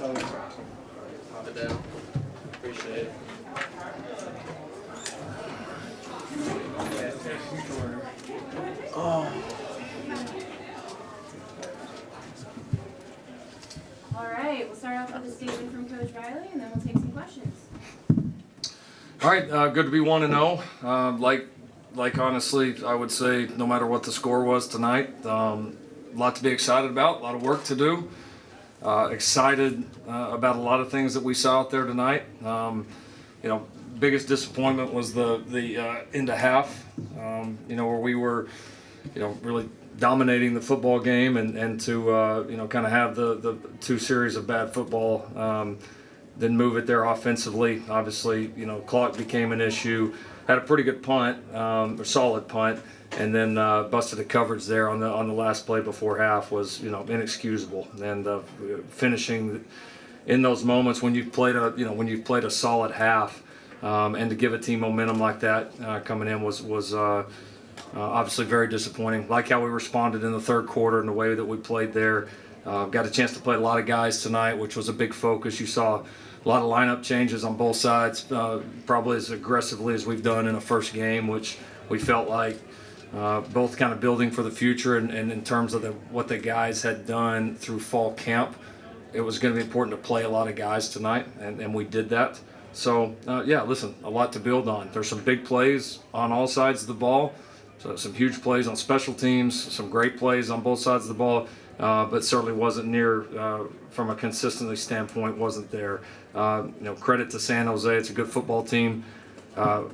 Pop it down. Appreciate it. Oh. All right, we'll start off with a statement from Coach Riley, and then we'll take some questions. All right, good to be 1-0. Like honestly, I would say no matter what the score was tonight, a lot to be excited about, a lot of work to do. Excited about a lot of things that we saw out there tonight. Biggest disappointment was the into half. Where we were, really dominating the football game, and to kind of have the two series of bad football. Didn't move it there offensively. Obviously, clock became an issue. Had a pretty good punt, or solid punt, and then busted a coverage there on the last play before half was inexcusable. And finishing in those moments when you've played a solid half, and to give a team momentum like that coming in was obviously very disappointing. Like how we responded in the third quarter and the way that we played there. Got a chance to play a lot of guys tonight, which was a big focus. You saw a lot of lineup changes on both sides, probably as aggressively as we've done in a first game, which we felt like both kind of building for the future and in terms of what the guys had done through fall camp. It was going to be important to play a lot of guys tonight, and we did that. So, listen, a lot to build on. There's some big plays on all sides of the ball, so some huge plays on special teams, some great plays on both sides of the ball. But certainly wasn't near, from a consistency standpoint, wasn't there. Credit to San Jose. It's a good football team.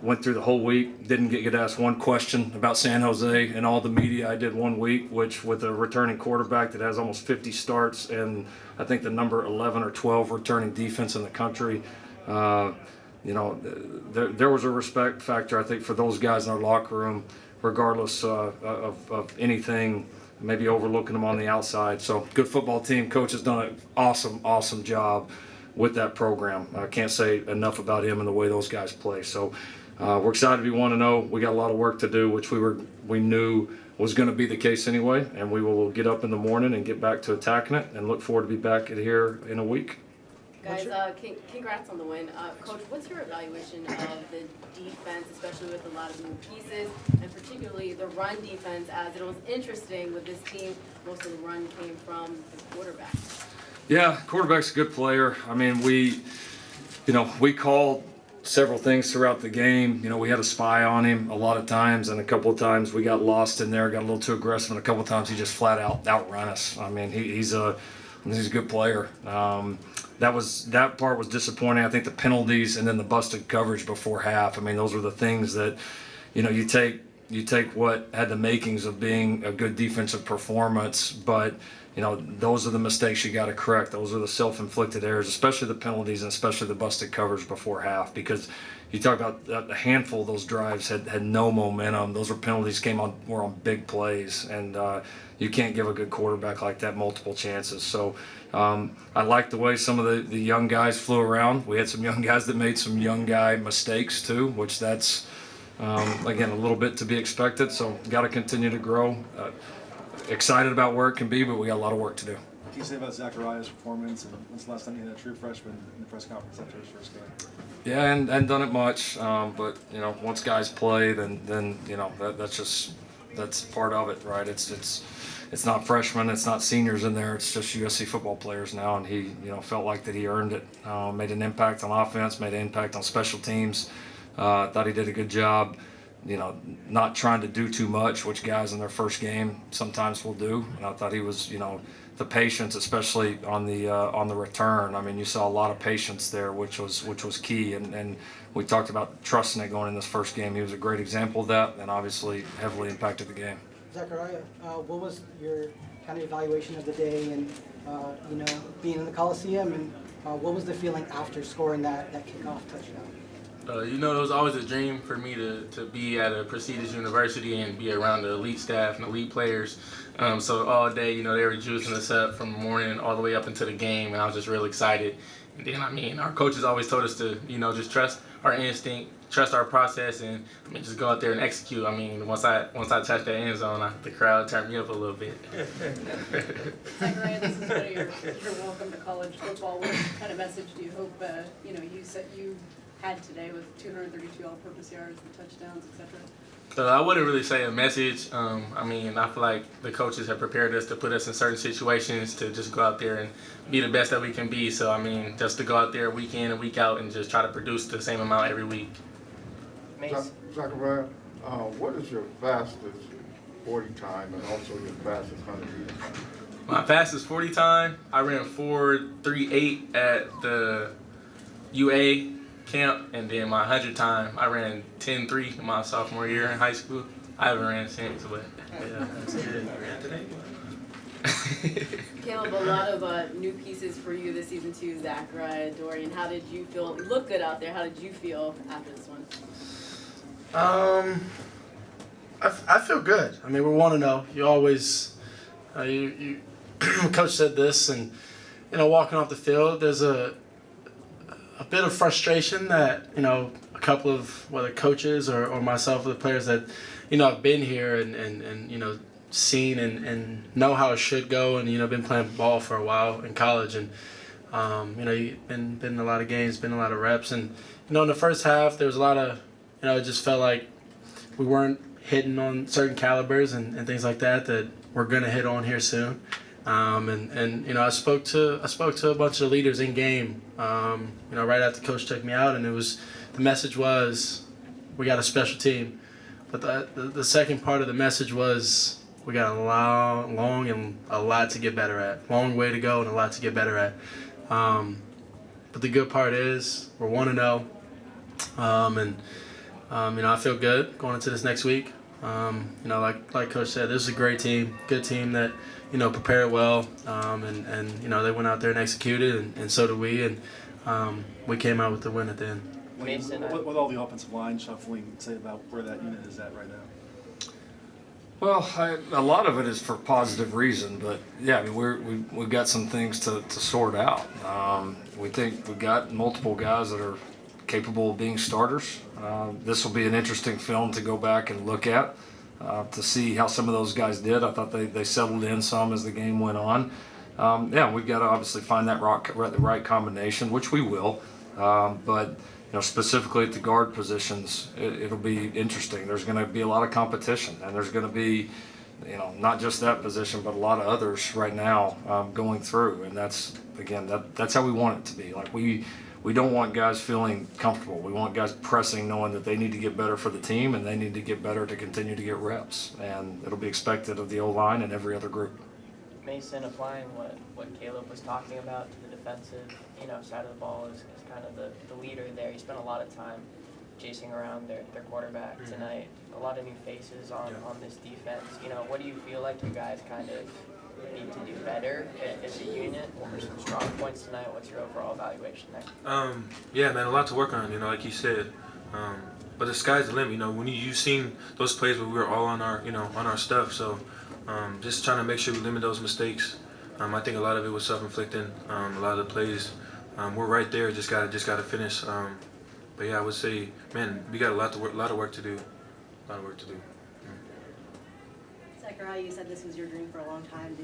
Went through the whole week, didn't get asked one question about San Jose in all the media I did 1 week, which with a returning quarterback that has almost 50 starts and I think the number 11 or 12 returning defense in the country. There was a respect factor, I think, for those guys in our locker room, regardless of anything, maybe overlooking them on the outside. So good football team. Coach has done an awesome job with that program. I can't say enough about him and the way those guys play. So we're excited to be 1-0. We got a lot of work to do, which we knew was going to be the case anyway. And we will get up in the morning and get back to attacking it and look forward to be back here in a week. Guys, congrats on the win. Coach, what's your evaluation of the defense, especially with a lot of new pieces, and particularly the run defense, as it was interesting with this team, most of the run came from the quarterback? Yeah, quarterback's a good player. I mean, we called several things throughout the game. We had a spy on him a lot of times, and a couple of times we got lost in there, got a little too aggressive, and a couple of times he just flat out outrun us. I mean, he's a good player. That part was disappointing. I think the penalties and then the busted coverage before half. I mean, those were the things that, you take what had the makings of being a good defensive performance, but those are the mistakes you got to correct. Those are the self-inflicted errors, especially the penalties and especially the busted coverage before half, because you talk about a handful of those drives had no momentum. Those were penalties were on big plays, and you can't give a good quarterback like that multiple chances. So I like the way some of the young guys flew around. We had some young guys that made some young guy mistakes too, which that's again a little bit to be expected. So got to continue to grow. Excited about where it can be, but we got a lot of work to do. What can you say about Zachariah's performance, and when's the last time you had a true freshman in the press conference after his first game? Yeah, and done it much, but once guys play, then that's part of it, right? It's not freshmen, it's not seniors in there. It's just USC football players now, and he felt like that he earned it. Made an impact on offense, made an impact on special teams. Thought he did a good job. Not trying to do too much, which guys in their first game sometimes will do. And I thought he was, the patience, especially on the return. I mean, you saw a lot of patience there, which was key. And we talked about trusting it going in this first game. He was a great example of that, and obviously heavily impacted the game. Zachariah, what was your kind of evaluation of the day, and being in the Coliseum, and what was the feeling after scoring that kickoff touchdown? It was always a dream for me to be at a prestigious university and be around the elite staff and elite players. So all day, they were juicing us up from the morning all the way up into the game, and I was just really excited. And then, I mean, our coaches always told us to, just trust our instinct, trust our process, and just go out there and execute. I mean, once I touched that end zone, the crowd turned me up a little bit. Zachariah, this is one of your welcome to college football. What kind of message do you hope you had today with 232 all-purpose yards, the touchdowns, etc.? I wouldn't really say a message. I feel like the coaches have prepared us to put us in certain situations to just go out there and be the best that we can be. So, just to go out there week in and week out and just try to produce the same amount every week. Zachariah, what is your fastest 40 time and also your fastest 100 meter time? My fastest 40 time, I ran 4.38 at the UA camp, and then my 100 time, I ran 10.3 in my sophomore year in high school. I haven't ran since, but yeah. Caleb, a lot of new pieces for you this season too. Zachariah Dorian, how did you feel? You look good out there. How did you feel after this one? I feel good. We're 1-0. You always, Coach said this, and walking off the field, there's a bit of frustration that a couple of whether coaches or myself or the players that have been here and seen and know how it should go, and been playing ball for a while in college, and you've been in a lot of games, been a lot of reps, and in the first half there was a lot of it just felt like we weren't hitting on certain calibers and things like that we're gonna hit on here soon. I spoke to a bunch of leaders in game, right after Coach took me out, and the message was we got a special team, but the second part of the message was we got a long and a lot to get better at, long way to go and a lot to get better at. But the good part is we're 1-0, I feel good going into this next week. Like Coach said, this is a great team, good team that prepared well, they went out there and executed, and so did we, and we came out with the win at the end. With all the offensive line shuffling, say about where that unit is at right now. Well, a lot of it is for positive reason, but yeah, we've got some things to sort out. We think we've got multiple guys that are capable of being starters. This will be an interesting film to go back and look at to see how some of those guys did. I thought they settled in some as the game went on. We've got to obviously find that the right combination, which we will. But specifically at the guard positions, it'll be interesting. There's going to be a lot of competition, and there's going to be, not just that position, but a lot of others right now going through. And that's how we want it to be. Like we don't want guys feeling comfortable. We want guys pressing, knowing that they need to get better for the team and they need to get better to continue to get reps. And it'll be expected of the O-line and every other group. Mason, applying what Caleb was talking about to the defensive side of the ball is kind of the leader there. He spent a lot of time chasing around their quarterback tonight. A lot of new faces on this defense. What do you feel like you guys kind of need to do better as a unit? What were some strong points tonight? What's your overall evaluation there? Yeah, man, a lot to work on, like you said. But the sky's the limit, when you've seen those plays where we were all on our, on our stuff. So just trying to make sure we limit those mistakes. I think a lot of it was self-inflicting. A lot of the plays, we're right there. Just gotta finish. But yeah, I would say, man, we got a lot of work to do. A lot of work to do. Zachariah, you said this was your dream for a long time.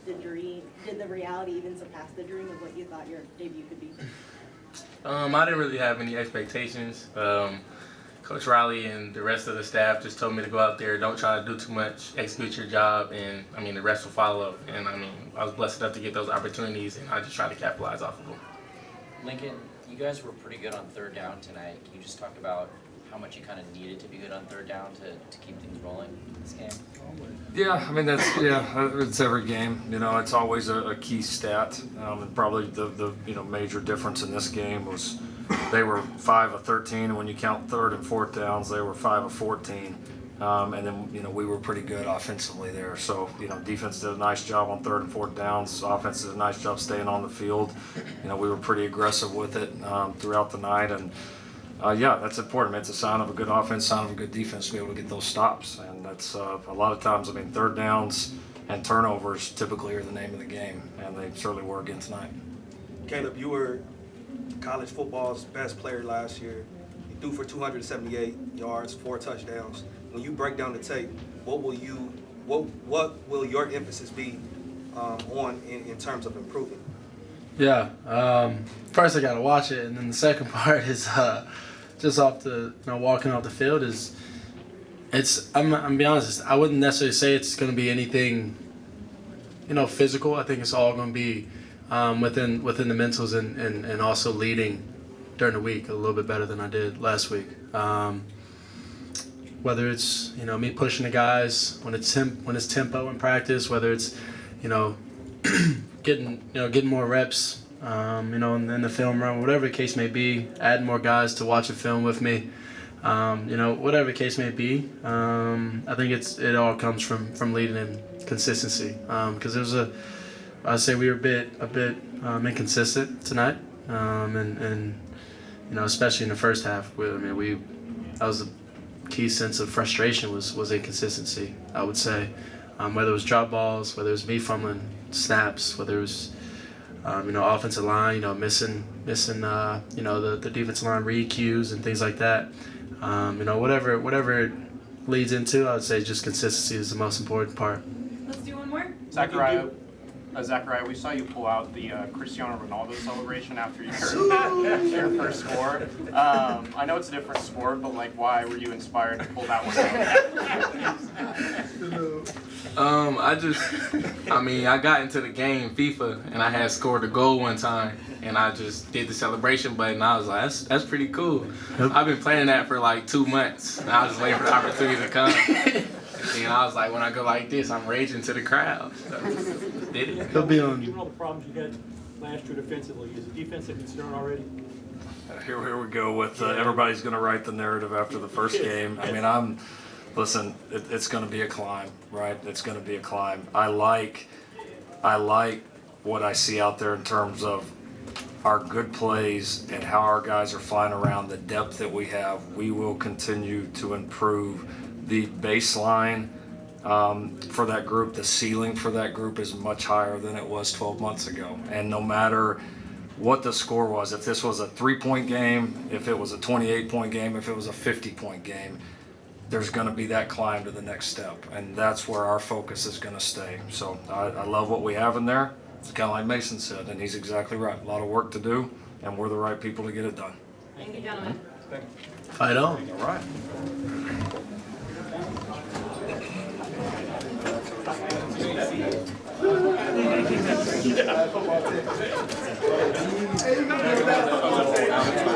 Did the reality even surpass the dream of what you thought your debut could be? I didn't really have any expectations. Coach Riley and the rest of the staff just told me to go out there, don't try to do too much, execute your job, and the rest will follow. And I was blessed enough to get those opportunities, and I just tried to capitalize off of them. Lincoln, you guys were pretty good on third down tonight. Can you just talk about how much you kind of needed to be good on third down to keep things rolling in this game? Yeah, it's every game. It's always a key stat. And probably the major difference in this game was they were 5 of 13, and when you count third and fourth downs, they were 5 of 14. And then we were pretty good offensively there. So defense did a nice job on third and fourth downs. Offense did a nice job staying on the field. We were pretty aggressive with it throughout the night, and that's important. It's a sign of a good offense, sign of a good defense to be able to get those stops. And that's a lot of times. Third downs and turnovers typically are the name of the game, and they certainly were again tonight. Caleb, you were college football's best player last year. You threw for 278 yards, 4 touchdowns. When you break down the tape, what will your emphasis be on in terms of improving? Yeah. First, I gotta watch it, and then the second part is just off the walking off the field is. I'm gonna be honest. I wouldn't necessarily say it's gonna be anything, physical. I think it's all gonna be within the mentals and also leading during the week a little bit better than I did last week. Whether it's me pushing the guys when it's tempo in practice, whether it's getting more reps, in the film room, whatever the case may be, adding more guys to watch a film with me. Whatever the case may be, I think it all comes from leading and consistency. Because I'd say we were a bit inconsistent tonight, and especially in the first half. That was the key sense of frustration was inconsistency. I would say, whether it was drop balls, whether it was me fumbling snaps, whether it was offensive line, missing the defensive line read cues and things like that. Whatever it leads into, I would say just consistency is the most important part. Let's do one more. Zachariah, we saw you pull out the Cristiano Ronaldo celebration after your first score. I know it's a different sport, but why were you inspired to pull that one out? I got into the game FIFA and I had scored a goal one time and I just did the celebration button. I was like, that's pretty cool. I've been playing that for 2 months and I was just waiting for the opportunity to come. And I was like, when I go like this, I'm raging to the crowd. So, did it. He'll be on. Given all the problems you had last year defensively, is the defense a concern already? Here we go with everybody's going to write the narrative after the first game. Listen, it's going to be a climb, right? It's going to be a climb. I like what I see out there in terms of our good plays and how our guys are flying around, the depth that we have. We will continue to improve. The baseline for that group, the ceiling for that group is much higher than it was 12 months ago. And no matter what the score was, if this was a 3-point game, if it was a 28-point game, if it was a 50-point game, there's going to be that climb to the next step. And that's where our focus is going to stay. So I love what we have in there. It's kind of like Mason said, and he's exactly right. A lot of work to do, and we're the right people to get it done. Thank you, gentlemen. Fight on. All right.